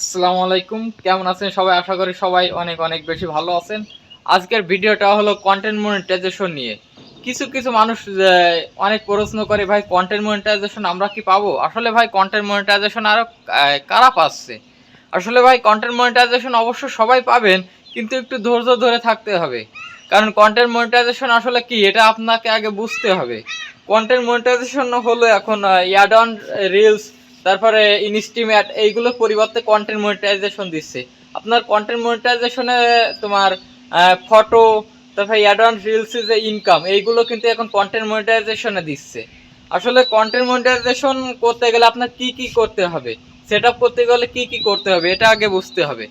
আসসালামু আলাইকুম, কেমন আছেন সবাই? আশা করি সবাই অনেক অনেক বেশি ভালো আছেন। আজকের ভিডিওটা হলো কন্টেন্ট মনিটাইজেশন নিয়ে। কিছু কিছু মানুষ অনেক প্রশ্ন করে, ভাই কন্টেন্ট মনিটাইজেশন আমরা কি পাবো? আসলে ভাই কন্টেন্ট মনিটাইজেশন আরো কারা পাচ্ছে? আসলে ভাই কন্টেন্ট মনিটাইজেশন অবশ্য সবাই পাবেন, কিন্তু একটু ধৈর্য ধরে থাকতে হবে। কারণ কন্টেন্ট মনিটাইজেশন আসলে কি, এটা আপনাকে আগে বুঝতে হবে। কন্টেন্ট মনিটাইজেশন হলো এখন অ্যাড অন রিলস, তারপরে ইনস্টিমেট, এইগুলোর পরিবর্তে কন্টেন্ট মনিটাইজেশন দিচ্ছে। আপনার কন্টেন্ট মনিটাইজেশনে তোমার ফটো, তারপরে অ্যাড অন রিলসে যে ইনকাম, এইগুলো কিন্তু এখন কন্টেন্ট মনিটাইজেশনে দিচ্ছে। আসলে কন্টেন্ট মনিটাইজেশন করতে গেলে আপনার কি কি করতে হবে, সেট আপ করতে গেলে কি কি করতে হবে, এটা আগে বুঝতে হবে।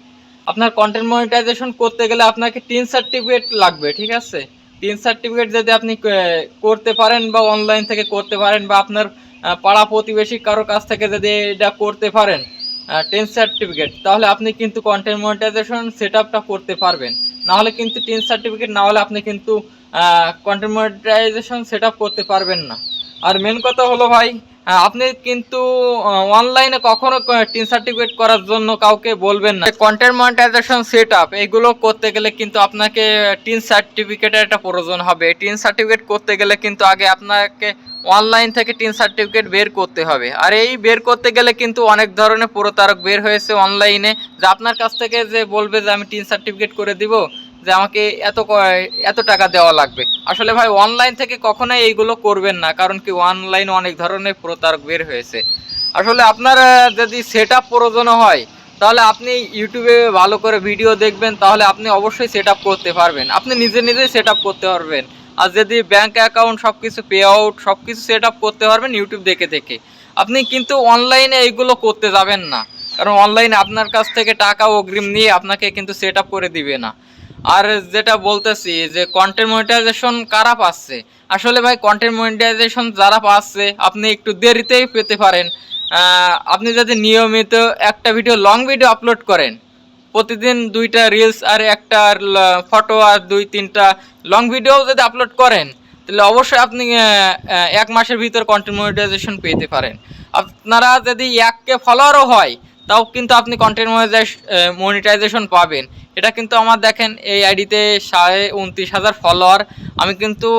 আপনার কন্টেন্ট মনিটাইজেশন করতে গেলে আপনাকে টিন সার্টিফিকেট লাগবে, ঠিক আছে? টিন সার্টিফিকেট যদি আপনি করতে পারেন, বা অনলাইন থেকে করতে পারেন, বা আপনার পাড়া প্রতিবেশী কারো কাছ থেকে যদি এটা করতে পারেন 10 সার্টিফিকেট, তাহলে আপনি কিন্তু কন্টেন্ট মনিটাইজেশন সেট আপটা করতে পারবেন। না হলে কিন্তু 10 সার্টিফিকেট না হলে আপনি কিন্তু কন্টেন্ট মনিটাইজেশন সেট আপ করতে পারবেন না। আর মেন কথা হলো ভাই, আপনি কিন্তু অনলাইনে কখনো 10 সার্টিফিকেট করার জন্য কাউকে বলবেন না। কন্টেন্ট মনিটাইজেশন সেট আপ এগুলো করতে গেলে কিন্তু আপনাকে 10 সার্টিফিকেটের একটা প্রয়োজন হবে। 10 সার্টিফিকেট করতে গেলে কিন্তু আগে আপনাকে অনলাইন থেকে 10 সার্টিফিকেট বের করতে হবে। আর এই বের করতে গেলে কিন্তু অনেক ধরনের প্রতারক বের হয়েছে অনলাইনে, যে আপনার কাছ থেকে যে বলবে যে আমি 10 সার্টিফিকেট করে দিব, যে আমাকে এত টাকা দেওয়া লাগবে। আসলে ভাই অনলাইন থেকে কখনোই এইগুলো করবেন না, কারণ কি অনলাইনে অনেক ধরনের প্রতারক বের হয়েছে। আসলে আপনার যদি সেট আপ প্রয়োজন হয়, তাহলে আপনি ইউটিউবে ভালো করে ভিডিও দেখবেন, তাহলে আপনি অবশ্যই সেট আপ করতে পারবেন। আপনি নিজে নিজেই সেট আপ করতে পারবেন। আর যদি ব্যাঙ্ক অ্যাকাউন্ট সব কিছু পে আউট সব কিছু সেট আপ করতে পারবেন ইউটিউব দেখে দেখে। আপনি কিন্তু অনলাইনে এইগুলো করতে যাবেন না, কারণ অনলাইনে আপনার কাছ থেকে টাকা অগ্রিম নিয়ে আপনাকে কিন্তু সেট আপ করে দিবে না। আর যেটা বলতেছি যে কন্টেন্ট মনিটাইজেশন কারা পাচ্ছে, আসলে ভাই কন্টেন্ট মনিটাইজেশন যারা পাচ্ছে আপনি একটু দেরিতেই পেতে পারেন। আপনি যদি নিয়মিত একটা ভিডিও লং ভিডিও আপলোড করেন, প্রতিদিন 2টা রিলস আর একটা ফটো আর 2-3টা লং ভিডিও যদি আপলোড করেন, তাহলে অবশ্যই আপনি 1 মাসের ভিতর কন্টেন্ট মনিটাইজেশন পেতে পারেন। আপনারা যদি 1K ফলোয়ারও হয়, তাও কিন্তু আপনি কন্টেন্ট মনিটাইজেশন পাবেন। এটা কিন্তু আমার দেখেন এই আইডিতে 29,000 ফলোয়ার। আমি কিন্তু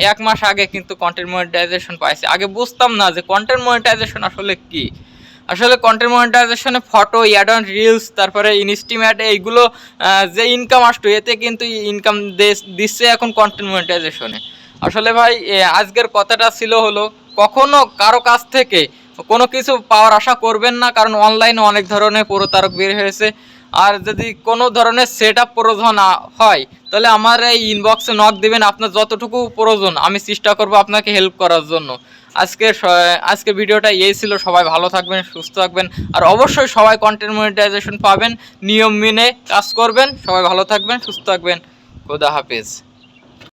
1 মাস আগে কিন্তু কন্টেন্ট মনিটাইজেশন পাইছি। আগে বুঝতাম না যে কন্টেন্ট মনিটাইজেশন আসলে কি। আসলে কন্টেন্ট মনিটাইজেশনে ফটো, অ্যাড অন রিলস, তারপরে ইনস্টিমেট, এইগুলো যে ইনকাম আসতো, এতে কিন্তু ইনকাম দিচ্ছে এখন কন্টেন্ট মনিটাইজেশনে। আসলে ভাই আজকের কথাটা ছিল হলো, কখনো কারো কাছ থেকে কোনো কিছু পাওয়ার আশা করবেন না, কারণ অনলাইনে অনেক ধরনের প্রতারক বের হয়েছে। আর যদি কোনো ধরনের সেট আপ প্রয়োজন হয়, তাহলে আমার এই ইনবক্সে নক দিবেন, আপনার যতটুকু প্রয়োজন আমি চেষ্টা করব আপনাকে হেল্প করার জন্য। আজকে ভিডিওটা এই ছিল। সবাই ভালো থাকবেন, সুস্থ থাকবেন, আর অবশ্যই সবাই কন্টেন্ট মনিটাইজেশন পাবেন। নিয়ম মেনে কাজ করবেন। সবাই ভালো থাকবেন, সুস্থ থাকবেন। খোদা হাফেজ।